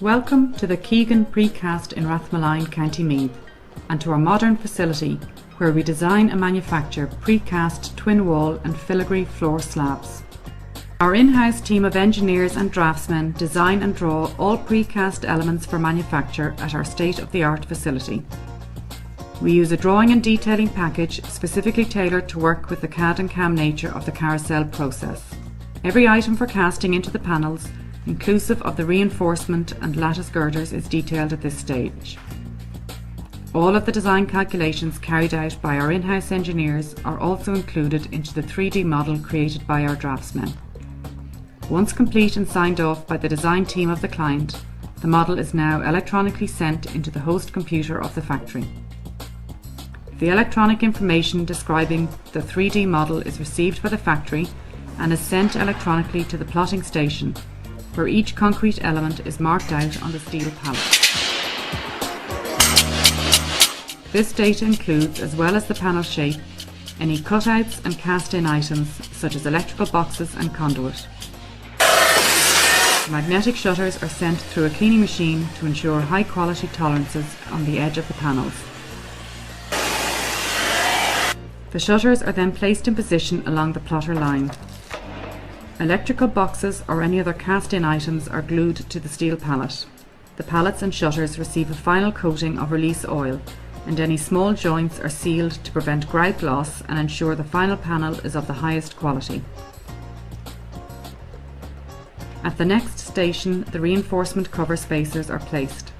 Welcome to the Keegan Precast in Rathmalline, County Meath, and to our modern facility where we design and manufacture precast twin wall and filigree floor slabs. Our in-house team of engineers and draftsmen design and draw all precast elements for manufacture at our state-of-the-art facility. We use a drawing and detailing package specifically tailored to work with the CAD and CAM nature of the carousel process. Every item for casting into the panels, inclusive of the reinforcement and lattice girders, is detailed at this stage. All of the design calculations carried out by our in-house engineers are also included into the 3D model created by our draftsmen. Once complete and signed off by the design team of the client, the model is now electronically sent into the host computer of the factory. The electronic information describing the 3D model is received by the factory and is sent electronically to the plotting station, where each concrete element is marked out on the steel pallet. This data includes, as well as the panel shape, any cutouts and cast-in items such as electrical boxes and conduit. Magnetic shutters are sent through a cleaning machine to ensure high quality tolerances on the edge of the panels. The shutters are then placed in position along the plotter line. Electrical boxes or any other cast-in items are glued to the steel pallet. The pallets and shutters receive a final coating of release oil, and any small joints are sealed to prevent grout loss and ensure the final panel is of the highest quality. At the next station, the reinforcement cover spacers are placed.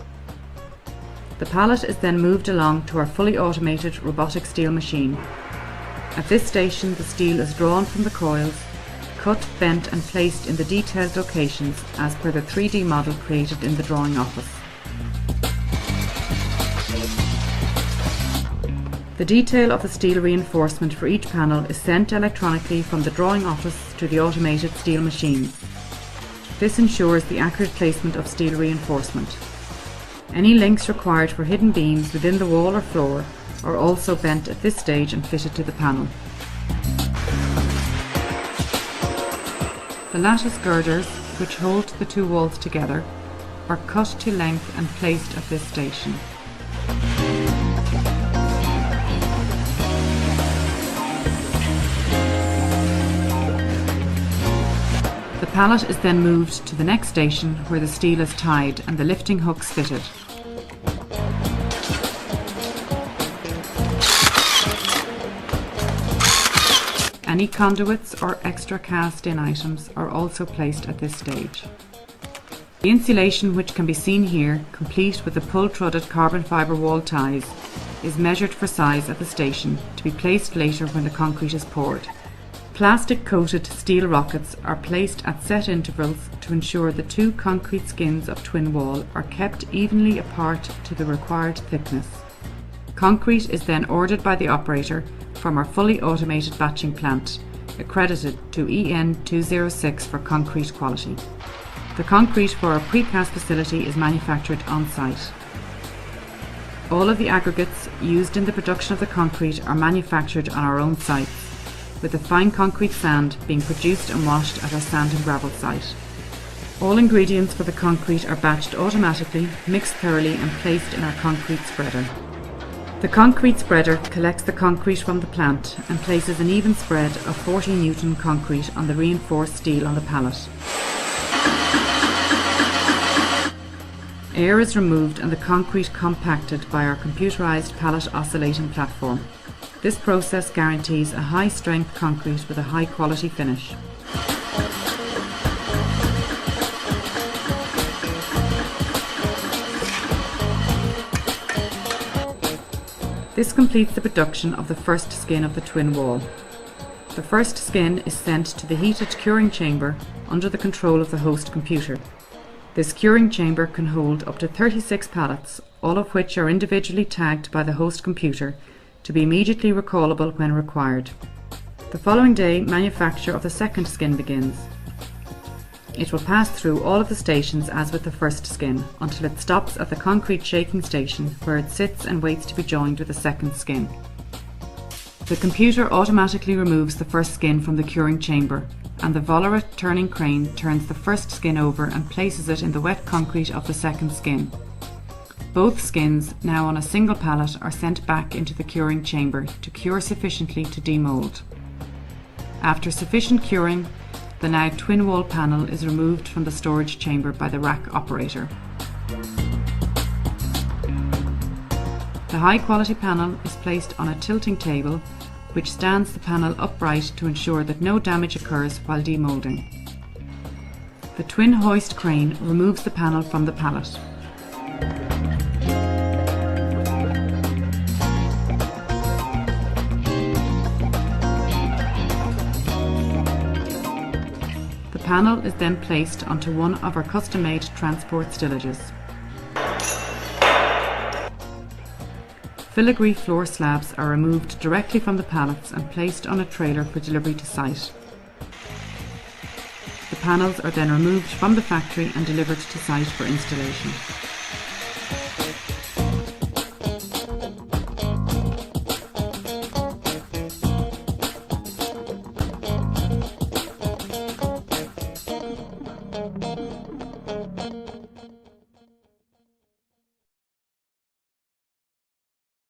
The pallet is then moved along to our fully automated robotic steel machine. At this station, the steel is drawn from the coils, cut, bent and placed in the detailed locations as per the 3D model created in the drawing office. The detail of the steel reinforcement for each panel is sent electronically from the drawing office to the automated steel machine. This ensures the accurate placement of steel reinforcement. Any links required for hidden beams within the wall or floor are also bent at this stage and fitted to the panel. The lattice girders, which hold the two walls together, are cut to length and placed at this station. The pallet is then moved to the next station where the steel is tied and the lifting hooks fitted. Any conduits or extra cast-in items are also placed at this stage. The insulation, which can be seen here, complete with the pull-threaded carbon fibre wall ties, is measured for size at the station to be placed later when the concrete is poured. Plastic-coated steel rockets are placed at set intervals to ensure the two concrete skins of twin wall are kept evenly apart to the required thickness. Concrete is then ordered by the operator from our fully automated batching plant, accredited to EN 206 for concrete quality. The concrete for our precast facility is manufactured on site. All of the aggregates used in the production of the concrete are manufactured on our own sites, with the fine concrete sand being produced and washed at our sand and gravel site. All ingredients for the concrete are batched automatically, mixed thoroughly and placed in our concrete spreader. The concrete spreader collects the concrete from the plant and places an even spread of 40 Newton concrete on the reinforced steel on the pallet. Air is removed and the concrete compacted by our computerized pallet oscillating platform. This process guarantees a high strength concrete with a high quality finish. This completes the production of the first skin of the twin wall. The first skin is sent to the heated curing chamber under the control of the host computer. This curing chamber can hold up to 36 pallets, all of which are individually tagged by the host computer to be immediately recallable when required. The following day, manufacture of the second skin begins. It will pass through all of the stations as with the first skin until it stops at the concrete shaking station, where it sits and waits to be joined with the second skin. The computer automatically removes the first skin from the curing chamber, and the Volleret turning crane turns the first skin over and places it in the wet concrete of the second skin. Both skins, now on a single pallet, are sent back into the curing chamber to cure sufficiently to demould. After sufficient curing, the now twin wall panel is removed from the storage chamber by the rack operator. The high quality panel is placed on a tilting table which stands the panel upright to ensure that no damage occurs while demoulding. The twin hoist crane removes the panel from the pallet. The panel is then placed onto one of our custom-made transport stillages. Filigree floor slabs are removed directly from the pallets and placed on a trailer for delivery to site. The panels are then removed from the factory and delivered to site for installation.